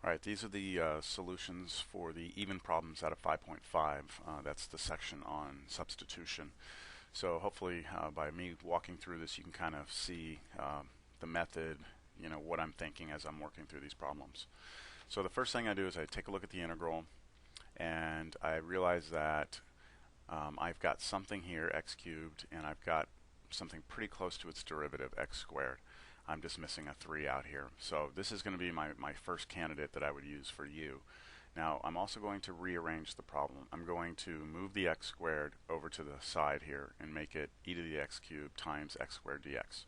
Alright, these are the solutions for the even problems out of 5.5. That's the section on substitution. So hopefully by me walking through this you can kind of see the method, what I'm thinking as I'm working through these problems. So the first thing I do is I take a look at the integral and I realize that I've got something here, x cubed, and I've got something pretty close to its derivative, x squared. I'm just missing a 3 out here. So this is going to be my first candidate that I would use for u. Now I'm also going to rearrange the problem. I'm going to move the x squared over to the side here and make it e to the x cubed times x squared dx.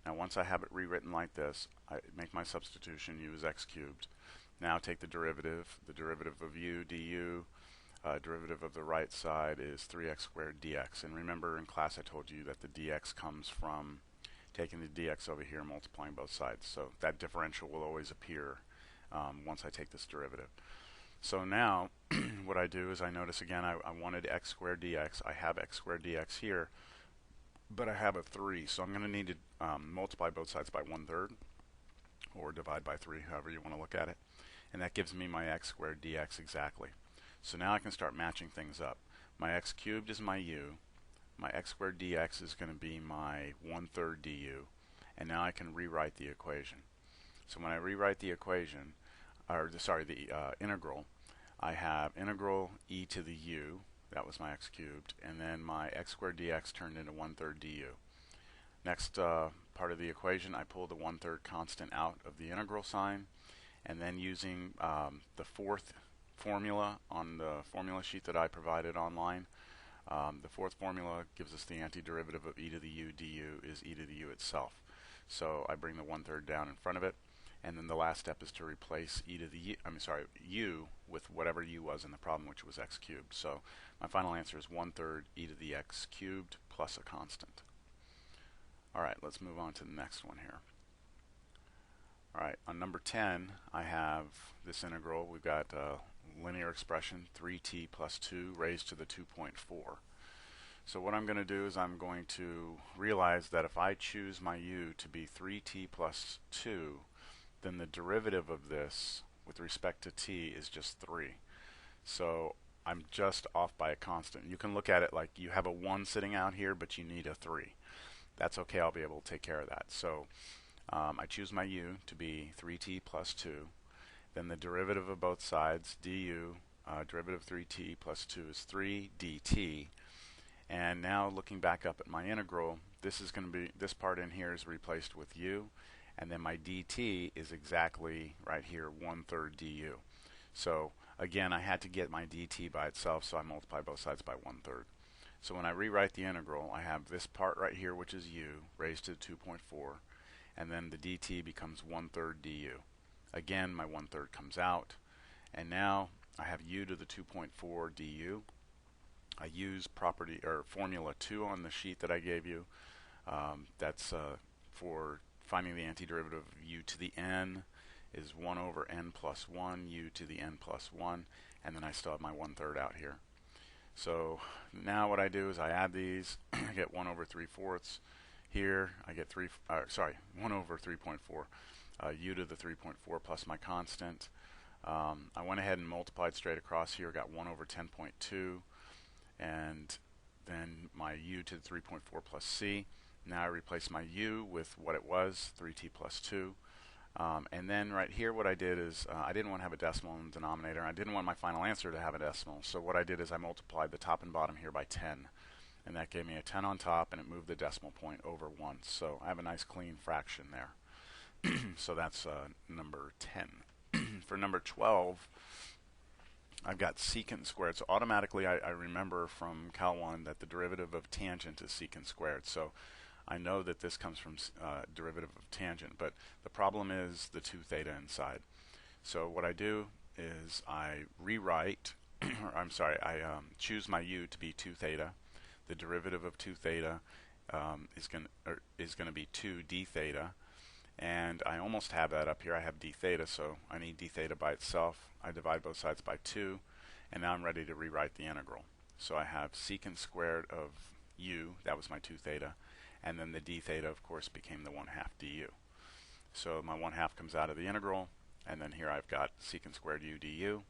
Now once I have it rewritten like this, I make my substitution, u is x cubed. Now take the derivative of u du. Derivative of the right side is 3x squared dx. And remember in class I told you that the dx comes from taking the dx over here and multiplying both sides. So that differential will always appear once I take this derivative. So now what I do is I notice again I wanted x squared dx. I have x squared dx here, but I have a 3. So I'm going to need to multiply both sides by 1/3 or divide by 3, however you want to look at it. And that gives me my x squared dx exactly. So now I can start matching things up. My x cubed is my u. My x squared dx is going to be my 1/3 du. And now I can rewrite the equation. So when I rewrite the equation, the integral, I have integral e to the u, that was my x cubed, and then my x squared dx turned into 1/3 du. Next part of the equation, I pull the 1/3 constant out of the integral sign, and then using the fourth formula on the formula sheet that I provided online, the fourth formula gives us the antiderivative of e to the u du is e to the u itself. So I bring the 1/3 down in front of it, and then the last step is to replace u with whatever u was in the problem, which was x cubed. So my final answer is 1/3 e to the x cubed plus a constant. Alright, let's move on to the next one here. Alright, on number 10 I have this integral. We've got a linear expression 3t plus 2 raised to the 2.4. So what I'm going to do is I'm going to realize that if I choose my u to be 3t plus 2, then the derivative of this with respect to t is just 3. So I'm just off by a constant. You can look at it like you have a 1 sitting out here, but you need a 3. That's okay, I'll be able to take care of that. So I choose my u to be 3t plus 2. Then the derivative of both sides, du, derivative of 3t plus 2 is 3 dt. And now looking back up at my integral, this part in here is replaced with u, and then my dt is exactly right here, 1/3 du. So again, I had to get my dt by itself, so I multiply both sides by 1/3. So when I rewrite the integral, I have this part right here, which is u, raised to 2.4, and then the dt becomes 1/3 du. Again, my 1/3 comes out, and now I have u to the 2.4 du. I use formula 2 on the sheet that I gave you. That's for finding the antiderivative of u to the n is 1 over n plus 1, u to the n plus 1, and then I still have my 1/3 out here. So now what I do is I add these. I get 1 over 3/4. Here I get 1 over 3.4. U to the 3.4 plus my constant. I went ahead and multiplied straight across here, got 1 over 10.2, and then my u to the 3.4 plus c. Now I replace my u with what it was, 3t plus 2. And then right here what I did is I didn't want to have a decimal in the denominator, and I didn't want my final answer to have a decimal. So what I did is I multiplied the top and bottom here by 10. And that gave me a 10 on top, and it moved the decimal point over once. So I have a nice clean fraction there. So that's number 10. For number 12, I've got secant squared. So automatically I remember from Cal 1 that the derivative of tangent is secant squared. So I know that this comes from derivative of tangent, but the problem is the 2 theta inside. So what I do is I rewrite, I choose my u to be 2 theta. The derivative of 2 theta is going to be 2 d theta. And I almost have that up here. I have d theta, so I need d theta by itself. I divide both sides by 2, and now I'm ready to rewrite the integral. So I have secant squared of u, that was my 2 theta, and then the d theta, of course, became the 1/2 du. So my 1/2 comes out of the integral, and then here I've got secant squared u du.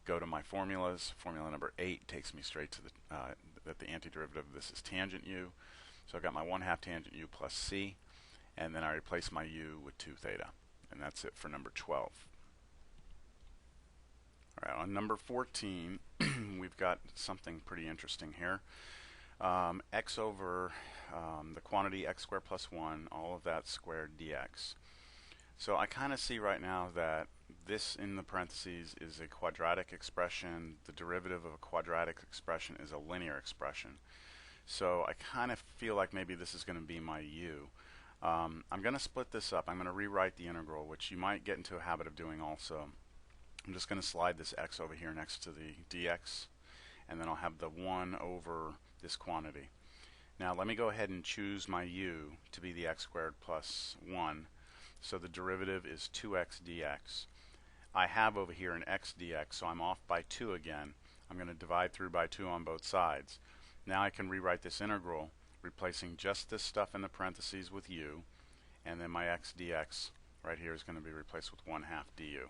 Go to my formulas. Formula number 8 takes me straight to that the antiderivative of this is tangent u. So I've got my 1/2 tangent u plus c, and then I replace my u with 2 theta. And that's it for number 12. All right, on number 14, we've got something pretty interesting here. X over the quantity x squared plus 1, all of that squared dx. So I kind of see right now that this in the parentheses is a quadratic expression. The derivative of a quadratic expression is a linear expression. So I kind of feel like maybe this is going to be my u. I'm going to split this up. I'm going to rewrite the integral, which you might get into a habit of doing also. I'm just going to slide this x over here next to the dx, and then I'll have the 1 over this quantity. Now let me go ahead and choose my u to be the x squared plus 1. So the derivative is 2x dx. I have over here an x dx, so I'm off by 2 again. I'm going to divide through by 2 on both sides. Now I can rewrite this integral, replacing just this stuff in the parentheses with u, and then my x dx right here is going to be replaced with 1/2 du.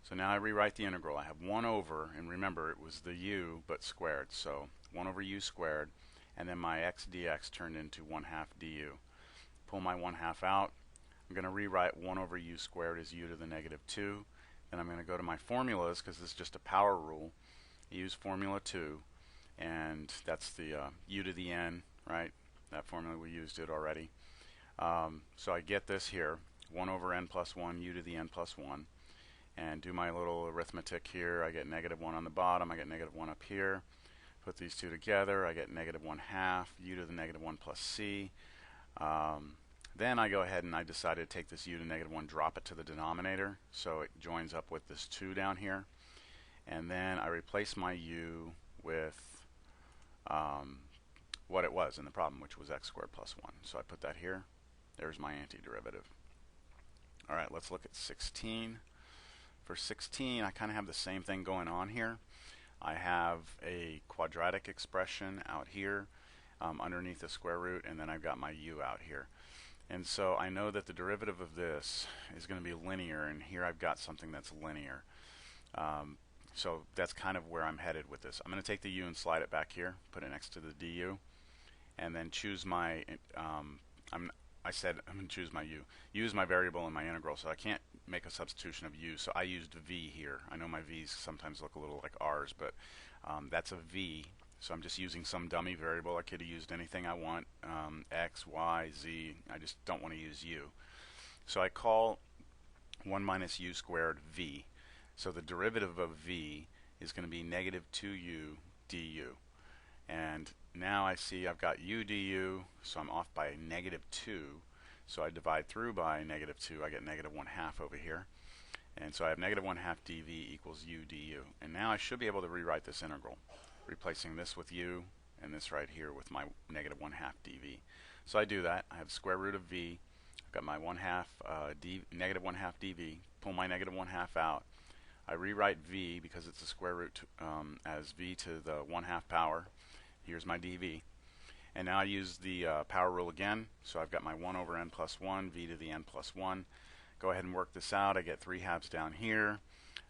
So now I rewrite the integral. I have 1 over, and remember it was the u but squared, so 1 over u squared, and then my x dx turned into 1/2 du. Pull my 1/2 out. I'm going to rewrite 1 over u squared as u to the -2. Then I'm going to go to my formulas, because this is just a power rule. I use formula 2, and that's the u to the n, right? That formula, we used it already. So I get this here, 1 over n plus 1, u to the n plus 1. And do my little arithmetic here. I get -1 on the bottom, I get -1 up here. Put these two together, I get -1/2, u to the -1 plus c. Then I go ahead and I decide to take this u to -1, drop it to the denominator, so it joins up with this 2 down here. And then I replace my u with what it was in the problem, which was x squared plus 1. So I put that here. There's my antiderivative. All right, let's look at 16. For 16, I kind of have the same thing going on here. I have a quadratic expression out here underneath the square root, and then I've got my u out here. And so I know that the derivative of this is going to be linear, and here I've got something that's linear. So that's kind of where I'm headed with this. I'm going to take the u and slide it back here, put it next to the du, and then choose my, I said I'm going to choose my u. U is my variable in my integral, so I can't make a substitution of u, so I used v here. I know my v's sometimes look a little like r's, but that's a v, so I'm just using some dummy variable. I could have used anything I want, x, y, z. I just don't want to use u. So I call 1 minus u squared v. So the derivative of v is going to be -2u du. And now I see I've got u du, so I'm off by -2. So I divide through by -2, I get -1/2 over here. And so I have -1/2 dv equals u du. And now I should be able to rewrite this integral, replacing this with u and this right here with my -1/2 dv. So I do that. I have square root of v. I've got my -1/2 dv. Pull my -1/2 out. I rewrite v, because it's a square root, as v to the 1/2 power. Here's my dv. And now I use the power rule again. So I've got my 1 over n plus 1, v to the n plus 1. Go ahead and work this out. I get 3/2 down here.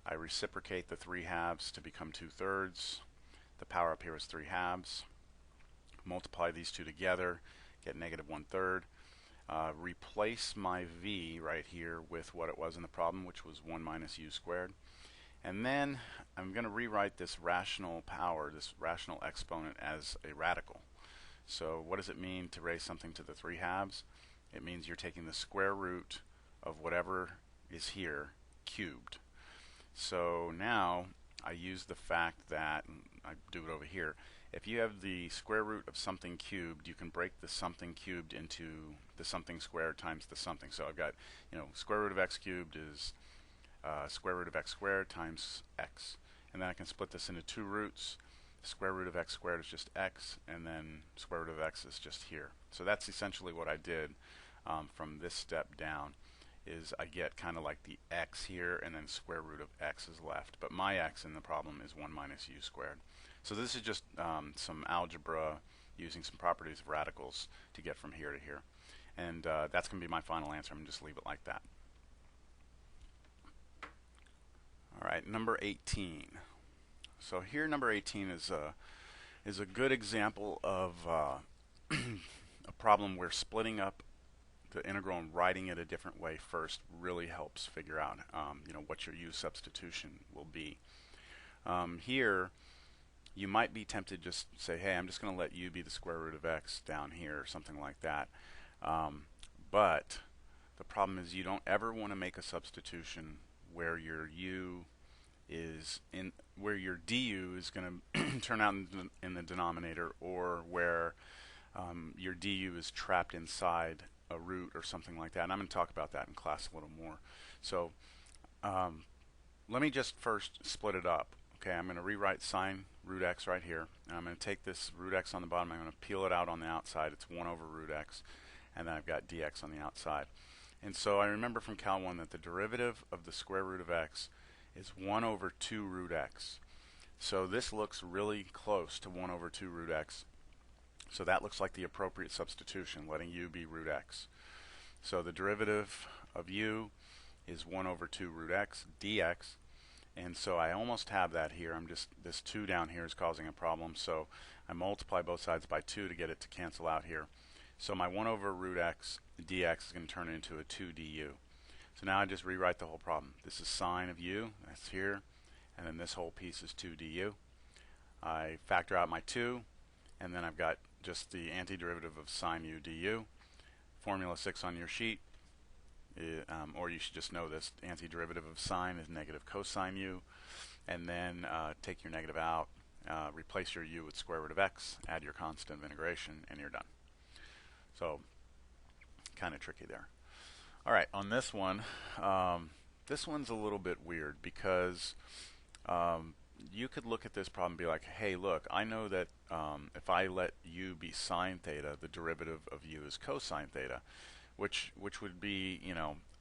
I reciprocate the 3/2 to become 2/3. The power up here is 3/2. Multiply these two together, get -1/3. Replace my v right here with what it was in the problem, which was 1 minus u squared. And then I'm going to rewrite this rational power, this rational exponent, as a radical. So what does it mean to raise something to the 3/2? It means you're taking the square root of whatever is here cubed. So now I use the fact that, I do it over here, if you have the square root of something cubed, you can break the something cubed into the something squared times the something. So I've got, square root of x cubed is square root of x squared times x. And then I can split this into 2 roots. Square root of x squared is just x, and then square root of x is just here. So that's essentially what I did from this step down, is I get kind of like the x here, and then square root of x is left. But my x in the problem is 1 minus u squared. So this is just some algebra using some properties of radicals to get from here to here. And that's going to be my final answer. I'm going to just leave it like that. number 18. So here, number 18 is a good example of a problem where splitting up the integral and writing it a different way first really helps figure out what your u substitution will be. Here, you might be tempted to just say, hey, I'm just going to let u be the square root of x down here, or something like that. But the problem is you don't ever want to make a substitution where your u is where your du is going to turn out in the denominator, or where your du is trapped inside a root or something like that. And I'm going to talk about that in class a little more. So let me just first split it up. Okay, I'm going to rewrite sine root x right here, and I'm going to take this root x on the bottom, I'm going to peel it out on the outside. It's 1 over root x, and then I've got dx on the outside. And so I remember from Cal 1 that the derivative of the square root of x is 1 over 2 root x. So this looks really close to 1 over 2 root x. So that looks like the appropriate substitution, letting u be root x. So the derivative of u is 1 over 2 root x dx. And so I almost have that here. This 2 down here is causing a problem. So I multiply both sides by 2 to get it to cancel out here. So my 1 over root x dx is going to turn into a 2 du. So now I just rewrite the whole problem. This is sine of u, that's here, and then this whole piece is 2 du. I factor out my 2, and then I've got just the antiderivative of sine u du. Formula 6 on your sheet, or you should just know this, antiderivative of sine is negative cosine u, and then take your negative out, replace your u with square root of x, add your constant of integration, and you're done. So kind of tricky there. All right, on this one, this one's a little bit weird because you could look at this problem and be like, hey, look, I know that if I let u be sine theta, the derivative of u is cosine theta, which would be,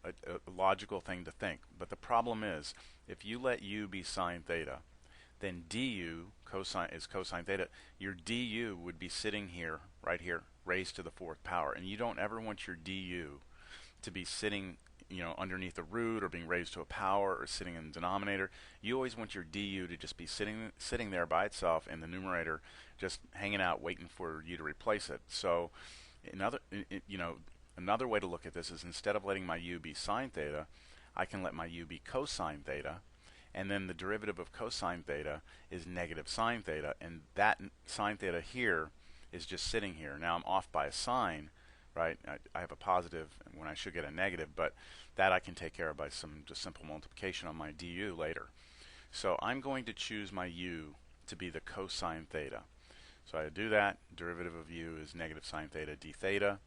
a logical thing to think. But the problem is, if you let u be sine theta, then du is cosine theta. Your du would be sitting here, right here, raised to the 4th power. And you don't ever want your du to be sitting underneath a root or being raised to a power or sitting in the denominator. You always want your du to just be sitting there by itself in the numerator, just hanging out waiting for you to replace it. So another way to look at this is, instead of letting my u be sine theta, I can let my u be cosine theta, and then the derivative of cosine theta is negative sine theta, and that sine theta here is just sitting here. Now I'm off by a sign, right? I have a positive when I should get a negative, but that I can take care of by some just simple multiplication on my du later. So I'm going to choose my u to be the cosine theta. So I do that. Derivative of u is negative sine theta d theta.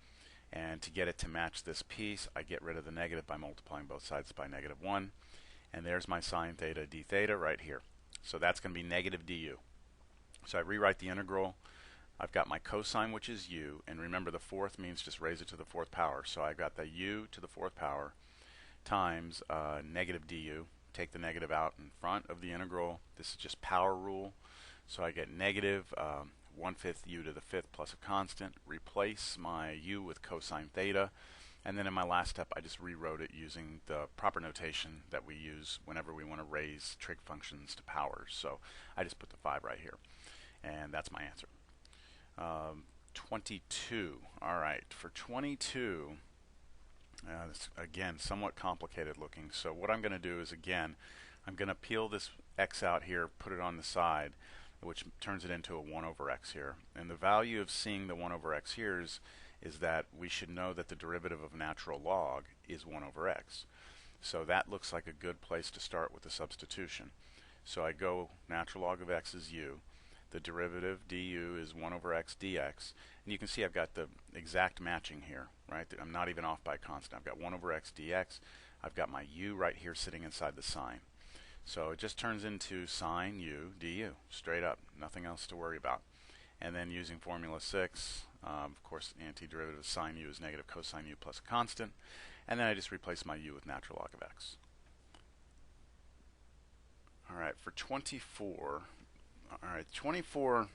And to get it to match this piece, I get rid of the negative by multiplying both sides by negative 1. And there's my sine theta d theta right here. So that's going to be negative du. So I rewrite the integral. I've got my cosine, which is u, and remember the 4th means just raise it to the 4th power. So I've got the u to the 4th power times negative du. Take the negative out in front of the integral. This is just power rule. So I get negative 1/5 u to the 5th plus a constant. Replace my u with cosine theta. And then in my last step, I just rewrote it using the proper notation that we use whenever we want to raise trig functions to powers. So I just put the 5 right here. And that's my answer. 22. All right, for 22, this, again, somewhat complicated looking. So what I'm going to do is, again, I'm going to peel this x out here, put it on the side, which turns it into a 1 over x here. And the value of seeing the 1 over x here is that we should know that the derivative of natural log is 1 over x. So that looks like a good place to start with the substitution. So I go natural log of x is u. The derivative du is 1 over x dx. And you can see I've got the exact matching here, right? I'm not even off by a constant. I've got 1 over x dx. I've got my u right here sitting inside the sine. So it just turns into sine u du, straight up, nothing else to worry about. And then using formula 6, of course, antiderivative of sine u is negative cosine u plus a constant. And then I just replace my u with natural log of x. All right, for 24, all right, 24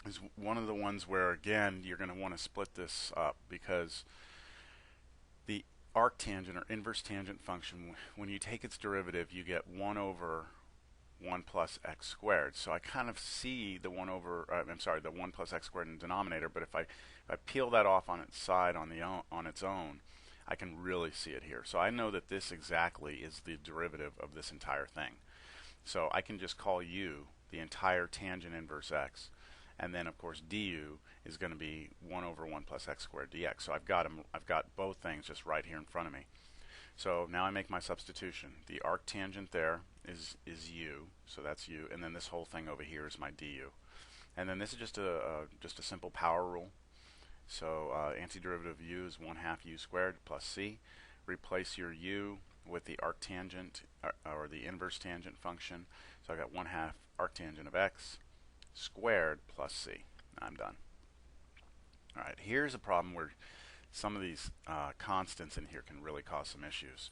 is one of the ones where, again, you're going to want to split this up, because arctangent or inverse tangent function, when you take its derivative, you get 1 over 1 plus x squared. So I kind of see the 1 over, the 1 plus x squared in the denominator, but if I peel that off on its side on its own, I can really see it here. So I know that this exactly is the derivative of this entire thing. So I can just call u the entire tangent inverse x, and then of course du is going to be 1 over 1 plus x squared dx. So I've got both things just right here in front of me. So now I make my substitution. The arctangent there is u, so that's u, and then this whole thing over here is my du. And then this is just a simple power rule. So antiderivative of u is 1/2 u squared plus c. Replace your u with the arctangent or the inverse tangent function. So I got 1/2 arctangent of x squared plus c. I'm done. All right, here's a problem where some of these constants in here can really cause some issues.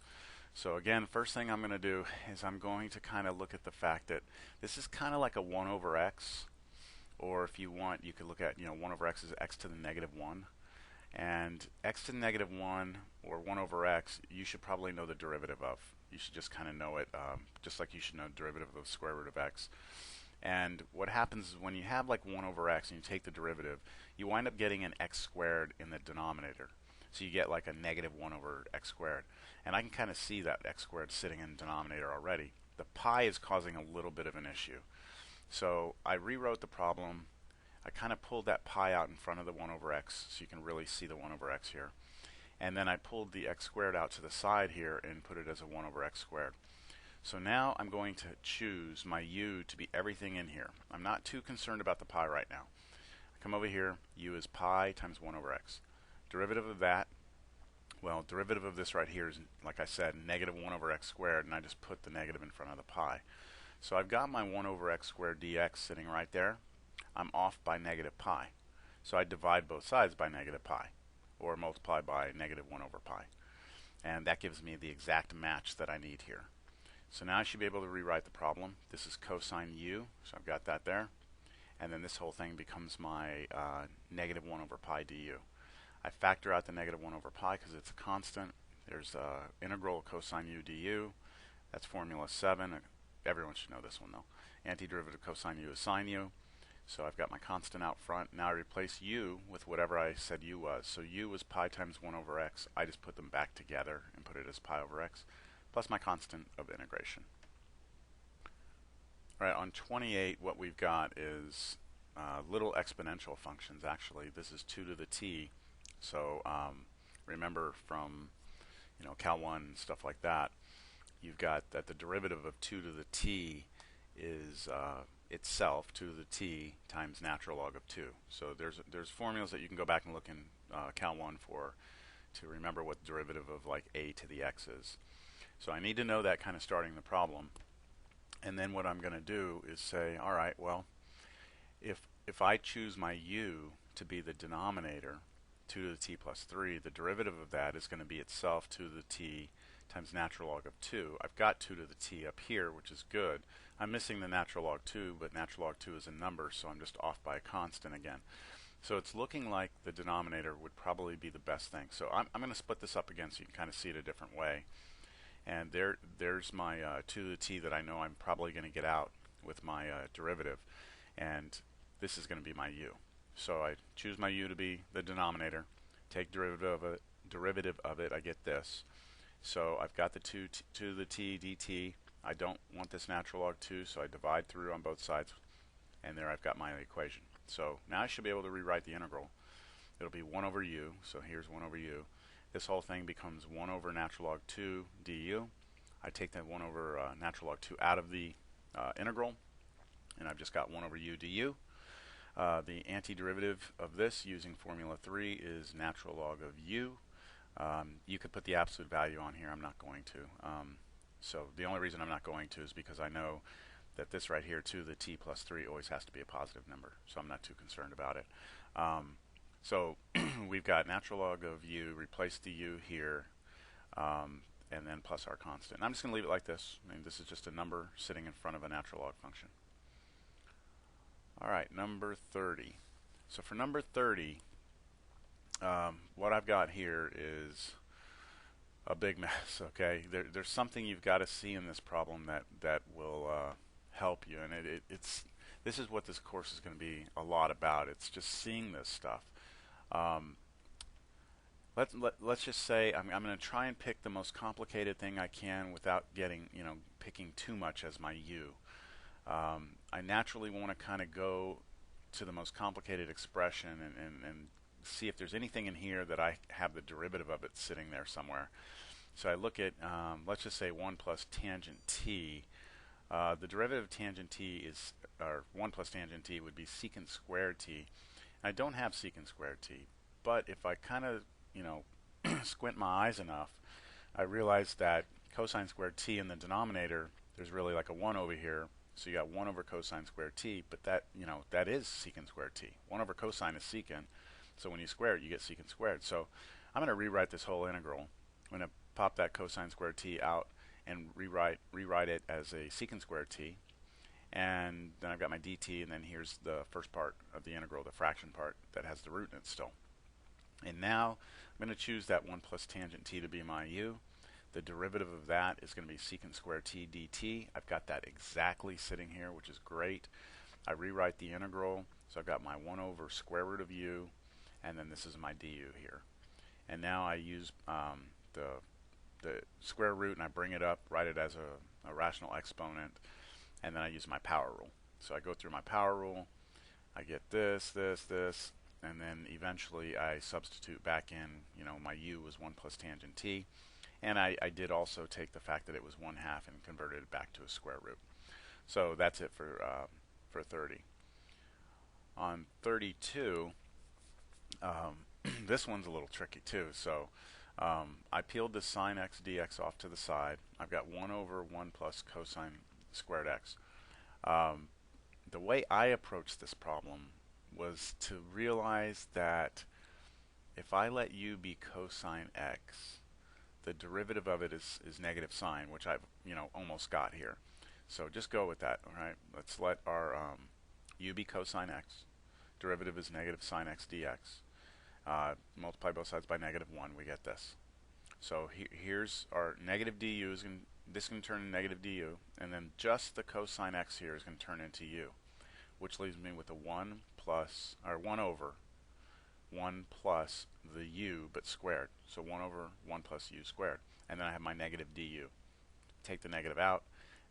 So again, first thing I'm going to do is I'm going to kind of look at the fact that this is kind of like a 1 over x, or if you want, you could look at, 1 over x is x to the negative 1. And x to the negative 1 or 1 over x, you should probably know the derivative of. You should just kind of know it, just like you should know the derivative of the square root of x. And what happens is when you have like 1 over x and you take the derivative, you wind up getting an x squared in the denominator. So you get like a negative 1 over x squared. And I can kind of see that x squared sitting in the denominator already. The pi is causing a little bit of an issue. So I rewrote the problem. I kind of pulled that pi out in front of the 1 over x so you can really see the 1 over x here. And then I pulled the x squared out to the side here and put it as a 1 over x squared. So now I'm going to choose my u to be everything in here. I'm not too concerned about the pi right now. I come over here, u is pi times 1 over x. Derivative of that, well, derivative of this right here is, like I said, negative 1 over x squared, and I just put the negative in front of the pi. So I've got my 1 over x squared dx sitting right there. I'm off by negative pi. So I divide both sides by negative pi, or multiply by negative 1 over pi. And that gives me the exact match that I need here. So now I should be able to rewrite the problem. This is cosine u, so I've got that there. And then this whole thing becomes my negative 1 over pi du. I factor out the negative 1 over pi because it's a constant. There's integral cosine u du. That's formula 7. Everyone should know this one though. Antiderivative cosine u is sine u. So I've got my constant out front. Now I replace u with whatever I said u was. So u was pi times 1 over x. I just put them back together and put it as pi over x, plus my constant of integration. All right, on 28, what we've got is little exponential functions, actually. This is 2 to the t. So remember from Cal 1 and stuff like that, you've got that the derivative of 2 to the t is itself 2 to the t times natural log of 2. So there's formulas that you can go back and look in Cal 1 for to remember what the derivative of like a to the x is. So I need to know that kind of starting the problem. And then what I'm going to do is say, all right, well, if I choose my u to be the denominator, 2 to the t plus 3, the derivative of that is going to be itself 2 to the t times natural log of 2. I've got 2 to the t up here, which is good. I'm missing the natural log 2, but natural log 2 is a number, so I'm just off by a constant again. So it's looking like the denominator would probably be the best thing. So I'm going to split this up again so you can kind of see it a different way. And there's my 2 to the t that I know I'm probably going to get out with my derivative. And this is going to be my u. So I choose my u to be the denominator, take derivative of it, I get this. So I've got the 2 to the t dt. I don't want this natural log 2, so I divide through on both sides. And there I've got my equation. So now I should be able to rewrite the integral. It'll be 1 over u, so here's 1 over u. This whole thing becomes 1 over natural log 2 du. I take that 1 over natural log 2 out of the integral, and I've just got 1 over u du. The antiderivative of this using formula 3 is natural log of u. You could put the absolute value on here. I'm not going to. So the only reason I'm not going to is because I know that this right here, 2 to the t plus 3, always has to be a positive number. So I'm not too concerned about it. So we've got natural log of u, replace the u here, and then plus our constant. And I'm just going to leave it like this. I mean, this is just a number sitting in front of a natural log function. All right, number 30. So for number 30, what I've got here is a big mess. Okay, there's something you've got to see in this problem that will help you, and it's this is what this course is going to be a lot about. It's just seeing this stuff. Um, let's just say I'm going to try and pick the most complicated thing I can without getting, picking too much as my u. I naturally want to kind of go to the most complicated expression and see if there's anything in here that I have the derivative of it sitting there somewhere. So I look at, let's just say 1 plus tangent t. The derivative of tangent t is, or 1 plus tangent t would be secant squared t. I don't have secant squared t, but if I kind of, squint my eyes enough, I realize that cosine squared t in the denominator, there's really like a 1 over here. So you got 1 over cosine squared t, but that, that is secant squared t. 1 over cosine is secant, so when you square it, you get secant squared. So I'm going to rewrite this whole integral. I'm going to pop that cosine squared t out and rewrite it as a secant squared t. And then I've got my dt, and then here's the first part of the integral, the fraction part, that has the root in it still. And now I'm going to choose that 1 plus tangent t to be my u. The derivative of that is going to be secant squared t dt. I've got that exactly sitting here, which is great. I rewrite the integral, so I've got my 1 over square root of u, and then this is my du here. And now I use the square root, and I bring it up, write it as a rational exponent, and then I use my power rule. So I go through my power rule, I get this, and then eventually I substitute back in, my u was 1 plus tangent t. And I did also take the fact that it was 1/2 and converted it back to a square root. So that's it for 30. On 32, this one's a little tricky too. So I peeled the sine x dx off to the side. I've got 1 over 1 plus cosine squared x. The way I approached this problem was to realize that if I let u be cosine x, the derivative of it is negative sine, which I've almost got here. So just go with that. All right, let's let our u be cosine x. Derivative is negative sine x dx. Multiply both sides by -1, we get this. So here's our negative du. This is going to turn into negative du, and then just the cosine x here is going to turn into u, which leaves me with a 1 over 1 plus the u, but squared. So 1 over 1 plus u squared. And then I have my negative du. Take the negative out.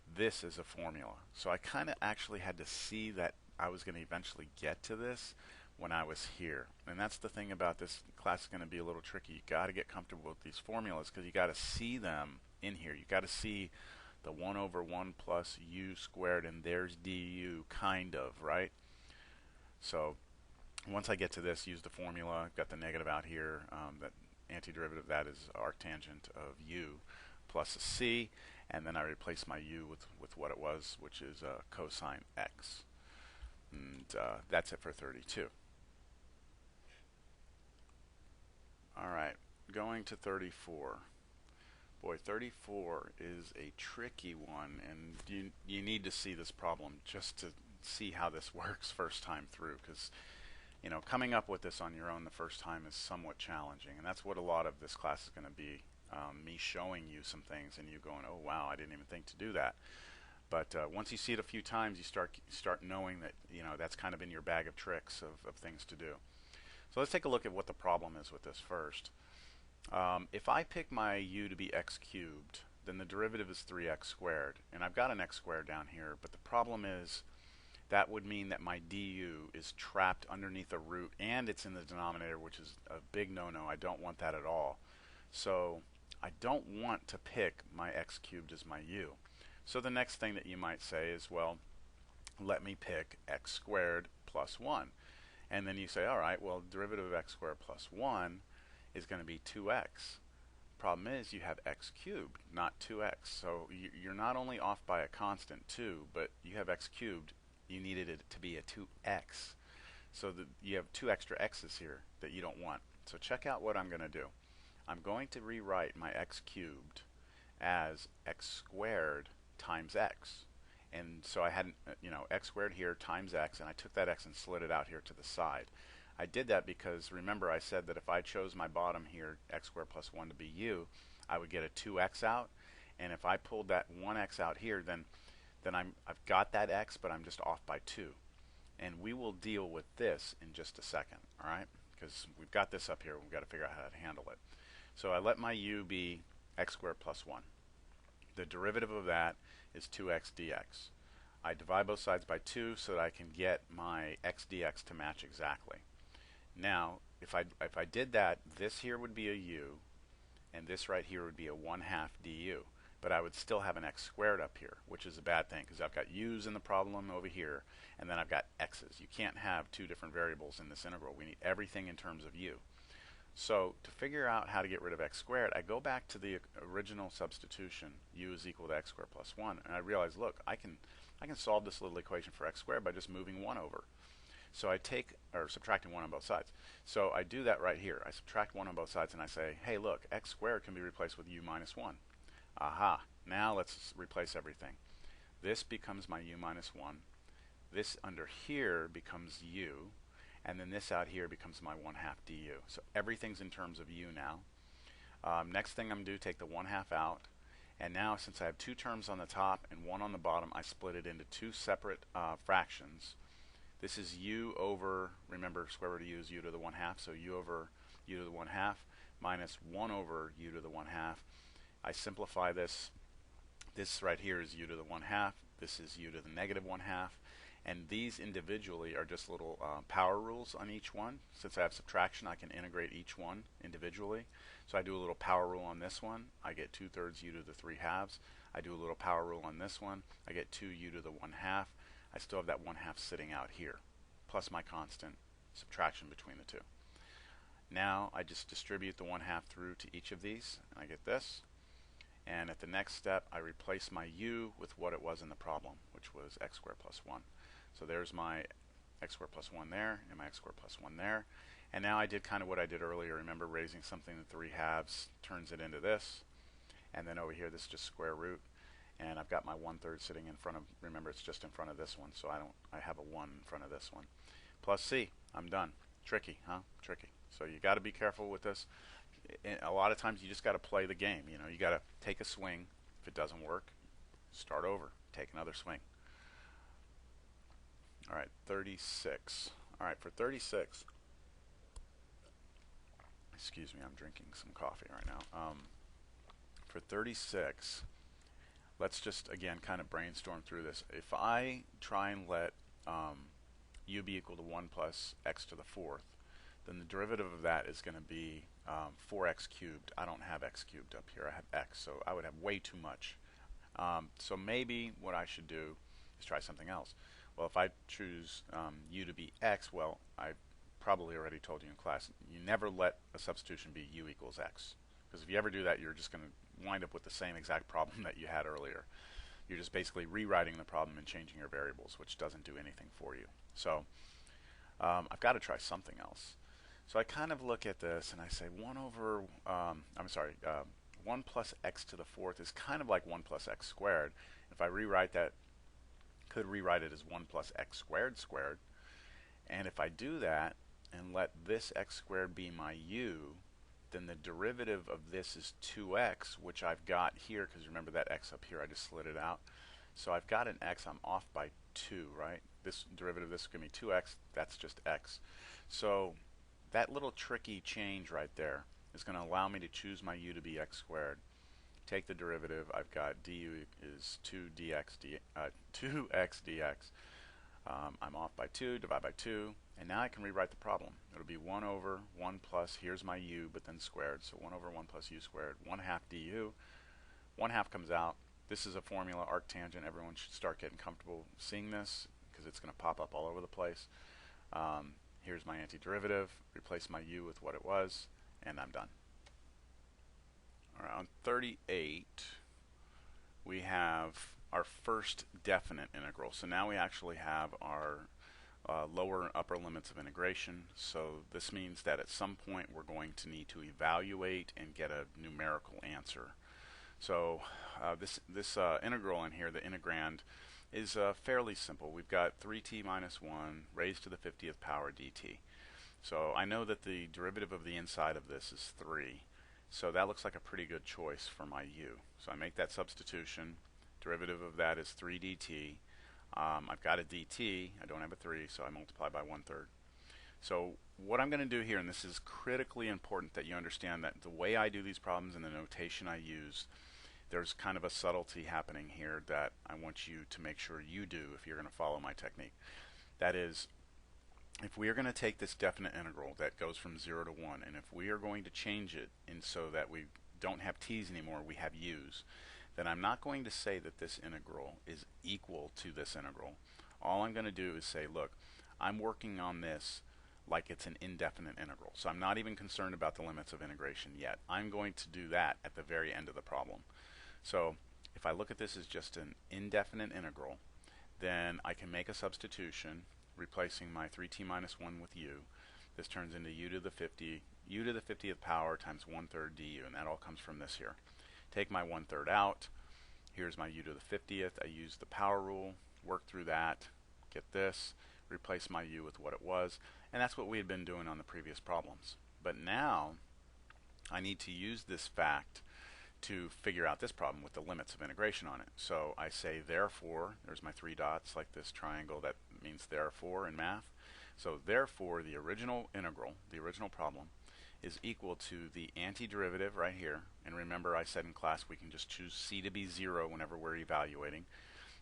This is a formula. So I kind of actually had to see that I was going to eventually get to this when I was here. And that's the thing about this class is going to be a little tricky. You got to get comfortable with these formulas because you got to see them in here. You got to see the 1 over 1 plus u squared, and there's du, kind of, right? So once I get to this, use the formula. Got the negative out here. That antiderivative of that is arctangent of u plus a c, and then I replace my u with what it was, which is cosine x. And that's it for 32. All right, going to 34. Boy, 34 is a tricky one, and you need to see this problem just to see how this works first time through, because coming up with this on your own the first time is somewhat challenging, and that's what a lot of this class is going to be. Me showing you some things and you going, oh wow, I didn't even think to do that. But once you see it a few times, you start knowing that that's kind of in your bag of tricks of things to do. So let's take a look at what the problem is with this first. If I pick my u to be x cubed, then the derivative is 3x squared, and I've got an x squared down here, but the problem is that would mean that my du is trapped underneath a root, and it's in the denominator, which is a big no-no. I don't want that at all. So I don't want to pick my x cubed as my u. So the next thing that you might say is, well, let me pick x squared plus 1. And then you say, all right, well, derivative of x squared plus 1 is going to be 2x. Problem is, you have x cubed, not 2x. So you're not only off by a constant 2, but you have x cubed. You needed it to be a 2x. So you have 2 extra x's here that you don't want. So check out what I'm going to do. I'm going to rewrite my x cubed as x squared times x. And so I had x squared here times x, and I took that x and slid it out here to the side. I did that because, remember, I said that if I chose my bottom here, x squared plus 1 to be u, I would get a 2x out. And if I pulled that 1x out here, then I've got that x, but I'm just off by 2. And we will deal with this in just a second, all right? Because we've got this up here. We've got to figure out how to handle it. So I let my u be x squared plus 1. The derivative of that is 2x dx. I divide both sides by 2 so that I can get my x dx to match exactly. Now, if I did that, this here would be a u, and this right here would be a 1/2 du. But I would still have an x squared up here, which is a bad thing because I've got u's in the problem over here, and then I've got x's. You can't have two different variables in this integral. We need everything in terms of u. So to figure out how to get rid of x squared, I go back to the original substitution, u is equal to x squared plus 1, and I realize, look, I can solve this little equation for x squared by just moving 1 over. So I take, or subtracting 1 on both sides. So I do that right here. I subtract 1 on both sides, and I say, hey, look, x squared can be replaced with u minus 1. Aha, now let's replace everything. This becomes my u minus 1. This under here becomes u. And then this out here becomes my 1/2 du. So everything's in terms of u now. Next thing I'm going to do, take the 1/2 out. And now since I have two terms on the top and one on the bottom, I split it into two separate fractions. This is u over, remember square root of u is u to the 1/2, so u over u to the 1/2 minus 1 over u to the 1/2. I simplify this. This right here is u to the 1/2. This is u to the negative 1/2. And these individually are just little power rules on each one. Since I have subtraction, I can integrate each one individually. So I do a little power rule on this one. I get 2/3 u to the 3/2. I do a little power rule on this one. I get 2 u to the 1/2. I still have that 1/2 sitting out here, plus my constant subtraction between the two. Now I just distribute the 1/2 through to each of these, and I get this. And at the next step, I replace my u with what it was in the problem, which was x squared plus 1. So there's my x squared plus 1 there, and my x squared plus 1 there. And now I did kind of what I did earlier. Remember, raising something to 3/2 turns it into this. And then over here, this is just square root. And I've got my 1/3 sitting in front of, remember, it's just in front of this one, so I have a 1 in front of this one. Plus c, I'm done. Tricky, huh? Tricky. So you got to be careful with this. A lot of times you just got to play the game. You know, you got to take a swing. If it doesn't work, start over. Take another swing. All right, 36. All right, for 36, excuse me, I'm drinking some coffee right now. For 36, let's just, again, kind of brainstorm through this. If I try and let u be equal to 1 plus x to the 4th, then the derivative of that is going to be 4x cubed. I don't have x cubed up here. I have x, so I would have way too much. So maybe what I should do is try something else. Well, if I choose u to be x, well, I probably already told you in class, you never let a substitution be u equals x. Because if you ever do that, you're just going to wind up with the same exact problem that you had earlier. You're just basically rewriting the problem and changing your variables, which doesn't do anything for you. So I've got to try something else. So I kind of look at this and I say 1 plus x to the 4th is kind of like 1 plus x squared. If I rewrite that, could rewrite it as 1 plus x squared squared. And if I do that and let this x squared be my u, then the derivative of this is 2x, which I've got here, because remember that x up here, I just slid it out. So I've got an x, I'm off by 2, right? This derivative of this is going to be 2x, that's just x. So that little tricky change right there is going to allow me to choose my u to be x squared. Take the derivative, I've got du is 2x dx. I'm off by 2, divide by 2, and now I can rewrite the problem. It'll be 1 over 1 plus, here's my u, but then squared, so 1 over 1 plus u squared, 1/2 du. 1/2 comes out. This is a formula, arctangent. Everyone should start getting comfortable seeing this because it's going to pop up all over the place. Here's my antiderivative, replace my u with what it was, and I'm done. All right, on 38, we have our first definite integral. So now we actually have our lower and upper limits of integration. So this means that at some point we're going to need to evaluate and get a numerical answer. So this integral in here, the integrand, is fairly simple. We've got 3t minus 1 raised to the 50th power dt. So I know that the derivative of the inside of this is 3. So that looks like a pretty good choice for my u. So I make that substitution. Derivative of that is 3 dt. I've got a dt. I don't have a 3, so I multiply by 1/3. So what I'm going to do here, and this is critically important that you understand that the way I do these problems and the notation I use, there's kind of a subtlety happening here that I want you to make sure you do if you're going to follow my technique. That is, if we are going to take this definite integral that goes from 0 to 1, and if we are going to change it in so that we don't have t's anymore, we have u's, then I'm not going to say that this integral is equal to this integral. All I'm going to do is say, look, I'm working on this like it's an indefinite integral. So I'm not even concerned about the limits of integration yet. I'm going to do that at the very end of the problem. So if I look at this as just an indefinite integral, then I can make a substitution replacing my 3t minus 1 with u. This turns into u to the 50th power times 1/3 du, and that all comes from this here. Take my 1/3 out. Here's my u to the 50th. I use the power rule, work through that, get this, replace my u with what it was, and that's what we had been doing on the previous problems. But now I need to use this fact to figure out this problem with the limits of integration on it. So I say therefore, there's my 3 dots like this triangle, that means therefore in math. So therefore the original integral, the original problem, is equal to the antiderivative right here. And remember, I said in class we can just choose c to be 0 whenever we're evaluating.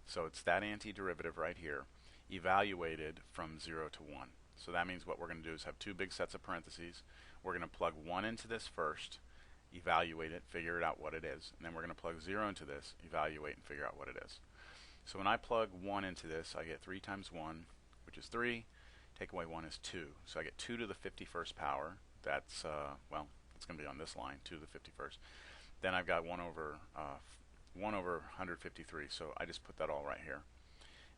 So it's that antiderivative right here, evaluated from 0 to 1. So that means what we're going to do is have two big sets of parentheses. We're going to plug 1 into this first, evaluate it, figure it out what it is. And then we're going to plug 0 into this, evaluate and figure out what it is. So when I plug 1 into this, I get 3 times 1, which is 3. Take away 1 is 2. So I get 2 to the 51st power. That's, well, it's going to be on this line, 2 to the 51st. Then I've got 1 over 153, so I just put that all right here.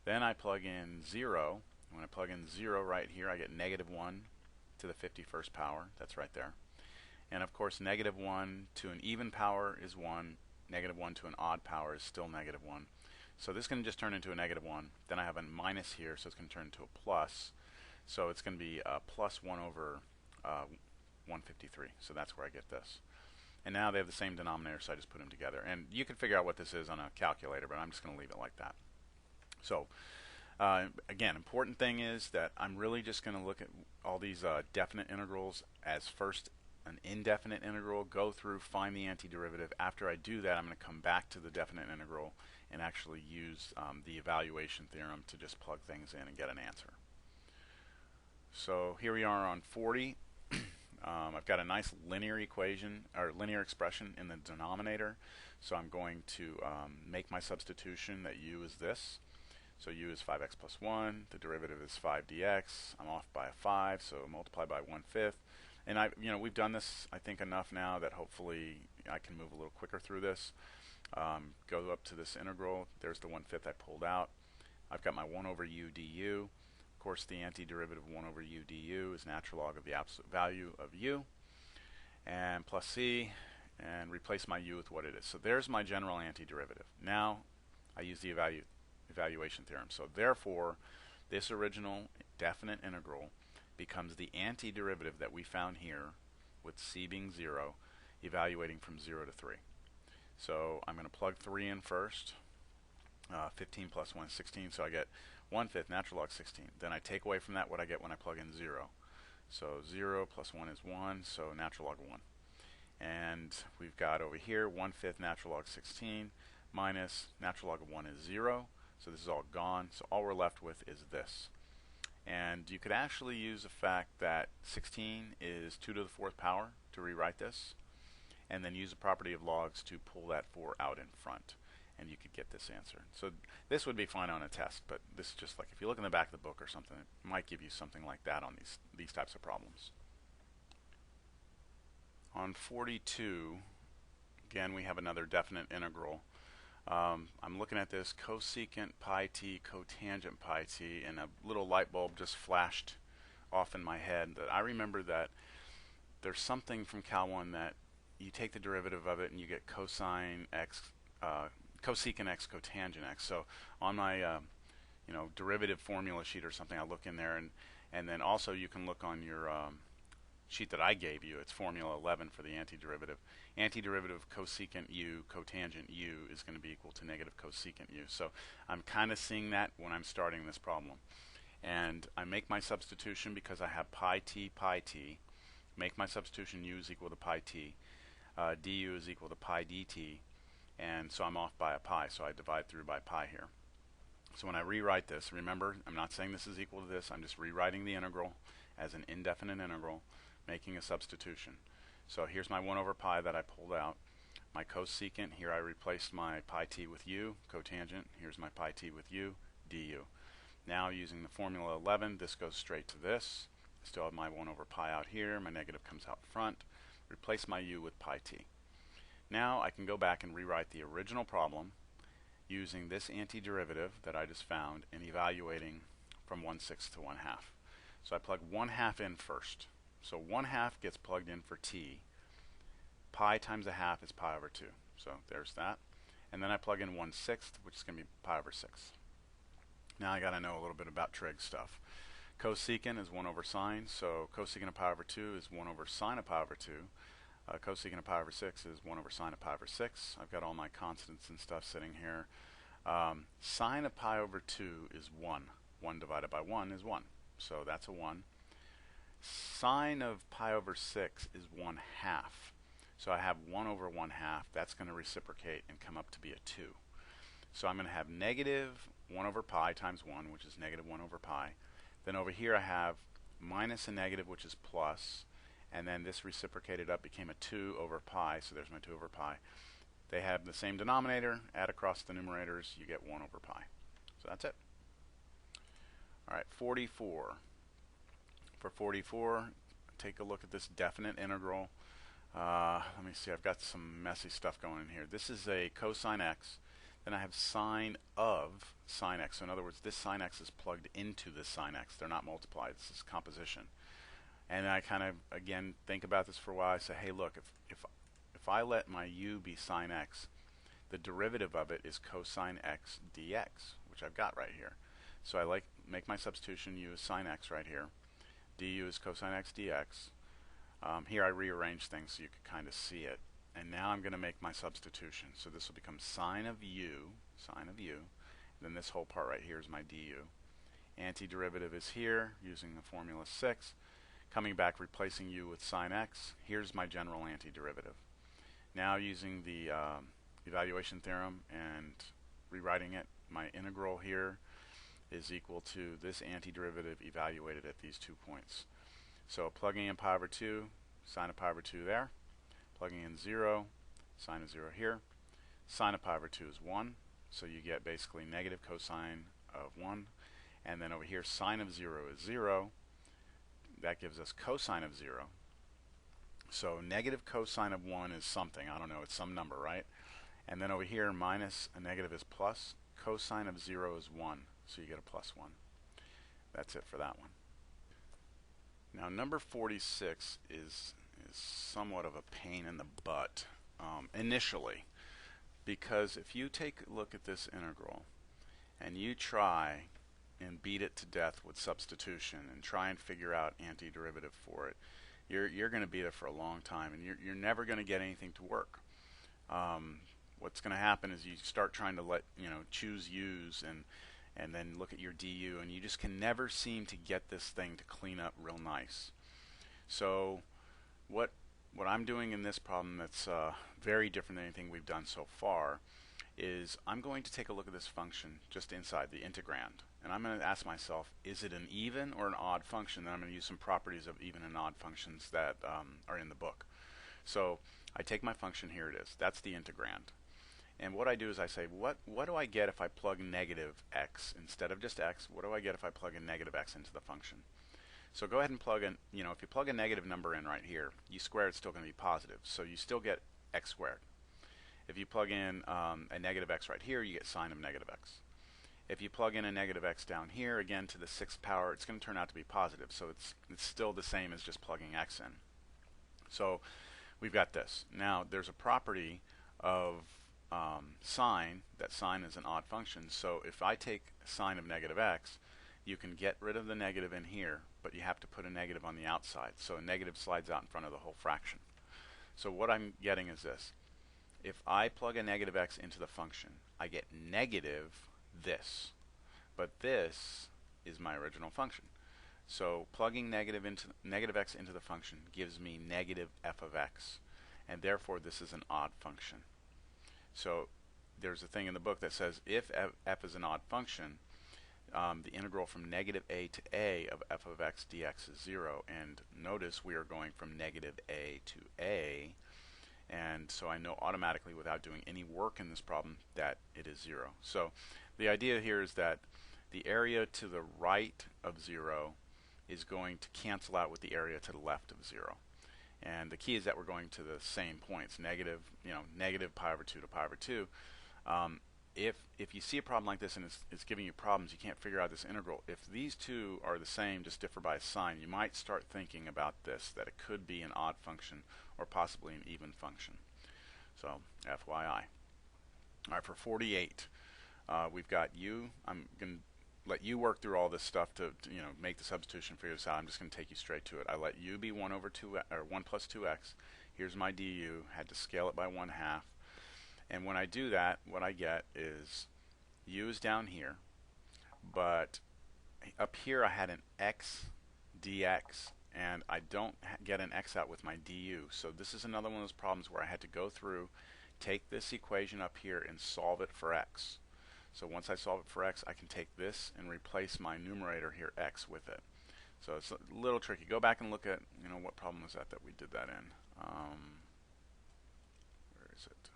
Then I plug in 0. When I plug in 0 right here, I get negative 1 to the 51st power. That's right there. And of course, negative 1 to an even power is 1. Negative 1 to an odd power is still negative 1. So this is going to just turn into a negative 1. Then I have a minus here, so it's going to turn into a plus. So it's going to be plus 1 over 153. So that's where I get this. And now they have the same denominator, so I just put them together. And you can figure out what this is on a calculator, but I'm just going to leave it like that. So again, important thing is that I'm really just going to look at all these definite integrals as first an indefinite integral, go through, find the antiderivative. After I do that, I'm going to come back to the definite integral and actually use the evaluation theorem to just plug things in and get an answer. So here we are on 40. I've got a nice linear equation, or linear expression in the denominator. So I'm going to make my substitution that u is this. So u is 5x plus 1. The derivative is 5 dx. I'm off by a 5, so multiply by 1/5. And we've done this, I think, enough now that hopefully I can move a little quicker through this. Go up to this integral. There's the 1/5 I pulled out. I've got my 1 over u du. Of course, the antiderivative of 1 over u du is natural log of the absolute value of u, and plus c, and replace my u with what it is. So there's my general antiderivative. Now I use the evaluation theorem. So therefore, this original definite integral becomes the antiderivative that we found here, with c being 0, evaluating from 0 to 3. So I'm going to plug 3 in first. 15 plus 1 is 16, so I get 1/5 natural log 16. Then I take away from that what I get when I plug in 0. So 0 plus 1 is 1, so natural log 1. And we've got over here 1/5 natural log 16 minus natural log of 1 is 0. So this is all gone. So all we're left with is this. And you could actually use the fact that 16 is 2 to the 4th power to rewrite this, and then use the property of logs to pull that 4 out in front, and you could get this answer. So this would be fine on a test, but this is just like if you look in the back of the book or something, it might give you something like that on these types of problems. On 42, again, we have another definite integral. I'm looking at this cosecant pi t, cotangent pi t, and a little light bulb just flashed off in my head that I remember that there's something from Cal 1 that you take the derivative of it and you get cosine x, cosecant x, cotangent x. So on my derivative formula sheet or something, I look in there, and then also you can look on your sheet that I gave you, it's formula 11 for the antiderivative. Antiderivative of cosecant u cotangent u is going to be equal to negative cosecant u. So I'm kind of seeing that when I'm starting this problem. And I make my substitution because I have pi t, make my substitution u is equal to pi t, du is equal to pi dt, and so I'm off by a pi, so I divide through by pi here. So when I rewrite this, remember, I'm not saying this is equal to this, I'm just rewriting the integral as an indefinite integral, making a substitution. So here's my 1 over pi that I pulled out. My cosecant, here I replaced my pi t with u, cotangent, here's my pi t with u, du. Now using the formula 11, this goes straight to this. I still have my 1 over pi out here, my negative comes out front. Replace my u with pi t. Now I can go back and rewrite the original problem using this antiderivative that I just found and evaluating from 1/6 to 1/2. So I plug 1/2 in first. So 1/2 gets plugged in for t. Pi times 1/2 is pi over 2. So there's that. And then I plug in 1/6, which is going to be pi over 6. Now I got to know a little bit about trig stuff. Cosecant is 1 over sine, so cosecant of pi over 2 is 1 over sine of pi over 2. Cosecant of pi over 6 is 1 over sine of pi over 6. I've got all my constants and stuff sitting here. Sine of pi over 2 is 1. 1 divided by 1 is 1. So that's a 1. Sine of pi over 6 is 1/2. So I have 1 over 1/2. That's going to reciprocate and come up to be a 2. So I'm going to have negative 1 over pi times 1, which is negative 1 over pi. Then over here I have minus a negative, which is plus. And then this reciprocated up, became a 2 over pi, so there's my 2 over pi. They have the same denominator, add across the numerators, you get 1 over pi. So that's it. All right, 44. For 44, take a look at this definite integral. Let me see, I've got some messy stuff going in here. This is a cosine x, then I have sine of sine x. So in other words, this sine x is plugged into this sine x. They're not multiplied, this is composition. And I kind of, again, think about this for a while. I say, hey, look, if I let my u be sine x, the derivative of it is cosine x dx, which I've got right here. So I make my substitution, u is sine x right here. Du is cosine x dx. Here I rearrange things so you can kind of see it. And now I'm going to make my substitution. So this will become sine of u. And then this whole part right here is my du. Antiderivative is here, using the formula 6. Coming back, replacing u with sine x. Here's my general antiderivative. Now using the evaluation theorem and rewriting it, my integral here is equal to this antiderivative evaluated at these 2 points. So plugging in pi over 2, sine of pi over 2 there. Plugging in 0, sine of 0 here. Sine of pi over 2 is 1, so you get basically negative cosine of 1. And then over here, sine of 0 is 0. That gives us cosine of 0. So negative cosine of 1 is something. I don't know. It's some number, right? And then over here, minus a negative is plus. Cosine of 0 is 1. So you get a plus 1. That's it for that one. Now, number 46 is somewhat of a pain in the butt initially. Because if you take a look at this integral and you try and beat it to death with substitution and try and figure out antiderivative for it, you're going to be there for a long time, and you're never going to get anything to work. What's going to happen is you start trying to choose u's and then look at your du, and you just can never seem to get this thing to clean up real nice. So what I'm doing in this problem that's very different than anything we've done so far is I'm going to take a look at this function just inside the integrand. And I'm going to ask myself, is it an even or an odd function? Then I'm going to use some properties of even and odd functions that are in the book. So I take my function, here it is. That's the integrand. And what I do is I say, what do I get if I plug negative x instead of just x? What do I get if I plug in negative x into the function? So go ahead and plug in, if you plug a negative number in right here, you square it's still going to be positive. So you still get x squared. If you plug in a negative x right here, you get sine of negative x. If you plug in a negative x down here, again to the 6th power, it's going to turn out to be positive. So it's still the same as just plugging x in. So we've got this. Now there's a property of sine, that sine is an odd function. So if I take sine of negative x, you can get rid of the negative in here, but you have to put a negative on the outside. So a negative slides out in front of the whole fraction. So what I'm getting is this. If I plug a negative x into the function, I get negative this. But this is my original function. So plugging negative x into the function gives me negative f of x. And therefore this is an odd function. So there's a thing in the book that says if f is an odd function, the integral from negative a to a of f of x dx is 0. And notice we are going from negative a to a. And so I know automatically without doing any work in this problem that it is 0. So the idea here is that the area to the right of 0 is going to cancel out with the area to the left of 0. And the key is that we're going to the same points, negative pi over 2 to pi over 2. If you see a problem like this and it's giving you problems, you can't figure out this integral. If these two are the same, just differ by a sign, you might start thinking about this, that it could be an odd function or possibly an even function. So FYI. All right, for 48, we've got u. I'm going to let you work through all this stuff to make the substitution, figure this out. I'm just going to take you straight to it. I let u be 1 over 2 or 1 plus 2x. Here's my du. Had to scale it by 1/2. And when I do that, what I get is u is down here, but up here I had an x dx, and I don't get an x out with my du. So this is another one of those problems where I had to go through, take this equation up here and solve it for x. So once I solve it for x, I can take this and replace my numerator here, x, with it. So it's a little tricky. Go back and look at, what problem was that we did that in. Where is it?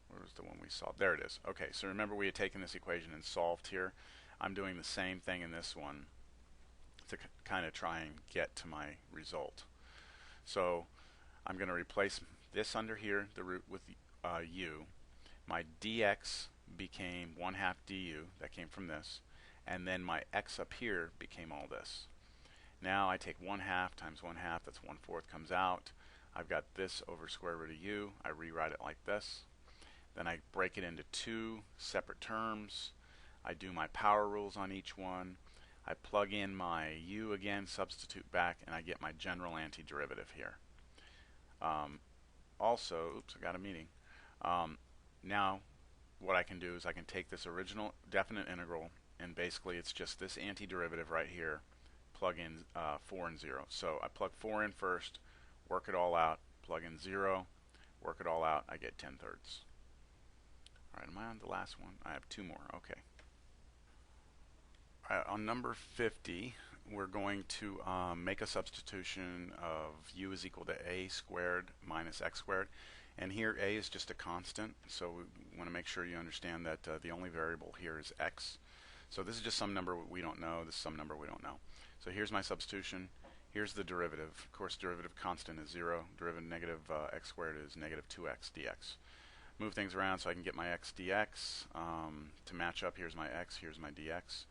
Where was the one we solved? There it is. Okay, so remember we had taken this equation and solved here. I'm doing the same thing in this one to kind of try and get to my result. So I'm going to replace this under here, the root, with u. My dx became 1/2 du. That came from this. And then my x up here became all this. Now I take 1/2 times 1/2, that's 1/4 comes out. I've got this over square root of u. I rewrite it like this. Then I break it into two separate terms. I do my power rules on each one. I plug in my u again, substitute back, and I get my general antiderivative here. Also, oops, I got a meeting. Now, what I can do is I can take this original definite integral, and basically it's just this antiderivative right here, plug in 4 and 0. So I plug 4 in first, work it all out, plug in 0, work it all out, I get 10/3. All right, am I on the last one? I have 2 more. Okay. All right, on number 50, we're going to make a substitution of u is equal to a squared minus x squared. And here a is just a constant, so we want to make sure you understand that the only variable here is x. So this is just some number we don't know. This is some number we don't know. So here's my substitution. Here's the derivative. Of course, derivative constant is 0. Derivative negative x squared is negative 2x dx. Move things around so I can get my x dx. To match up, here's my x, here's my dx.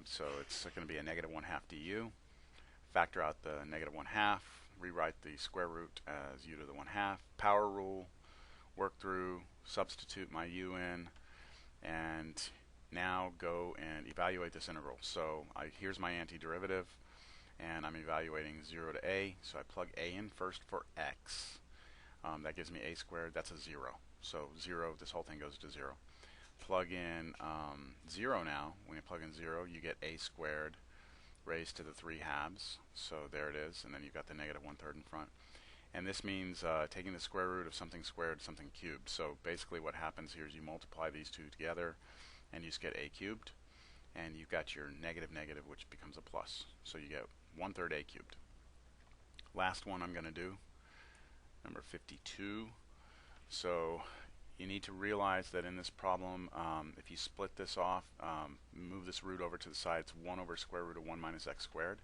So it's going to be a negative 1/2 du. Factor out the negative 1/2. Rewrite the square root as u to the 1/2. Power rule. Work through. Substitute my u in. And now go and evaluate this integral. So here's my antiderivative. And I'm evaluating 0 to a. So I plug a in first for x. That gives me a squared. That's a 0. So 0, this whole thing goes to 0. Plug in 0 now. When you plug in 0, you get a squared raised to the 3/2. So there it is. And then you've got the negative 1/3 in front. And this means taking the square root of something squared, something cubed. So basically what happens here is you multiply these two together and you just get a cubed. And you've got your negative negative, which becomes a plus. So you get 1/3 a cubed. Last one I'm going to do, number 52. So you need to realize that in this problem, if you split this off, move this root over to the side, it's 1 over square root of 1 minus x squared.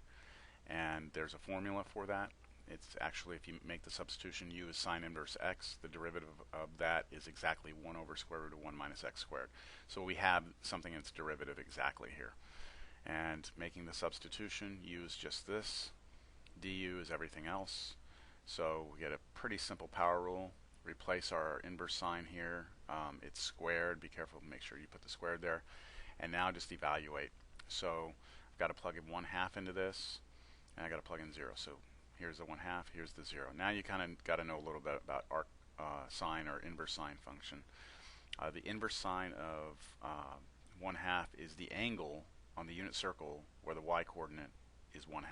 And there's a formula for that. It's actually, if you make the substitution, u is sine inverse x. The derivative of that is exactly 1 over square root of 1 minus x squared. So we have something that's derivative exactly here. And making the substitution, u is just this. du is everything else. So we get a pretty simple power rule. Replace our inverse sign here. It's squared. Be careful to make sure you put the squared there. and now just evaluate. So I've got to plug in 1/2 into this, and I got to plug in 0. So here's the 1/2, here's the 0. Now you kind of got to know a little bit about arc sine or inverse sine function. The inverse sine of 1/2 is the angle on the unit circle where the y-coordinate is 1/2.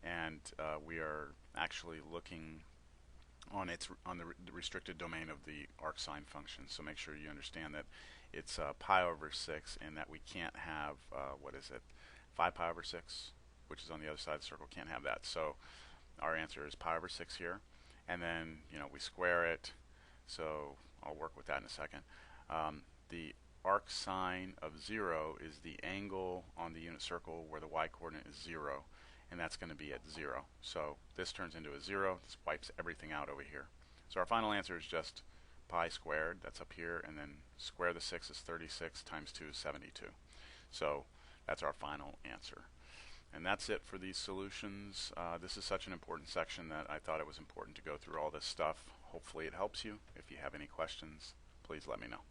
And we are actually looking on the restricted domain of the arc sine function. So make sure you understand that it's pi over 6, and that we can't have, 5 pi over 6, which is on the other side of the circle. Can't have that. So our answer is pi over 6 here. And then, we square it. So I'll work with that in a second. The arc sine of 0 is the angle on the unit circle where the y-coordinate is 0, and that's going to be at 0. So this turns into a 0. This wipes everything out over here. So our final answer is just pi squared. That's up here, and then square the 6 is 36 times 2 is 72. So that's our final answer. And that's it for these solutions. This is such an important section that I thought it was important to go through all this stuff. Hopefully it helps you. If you have any questions, please let me know.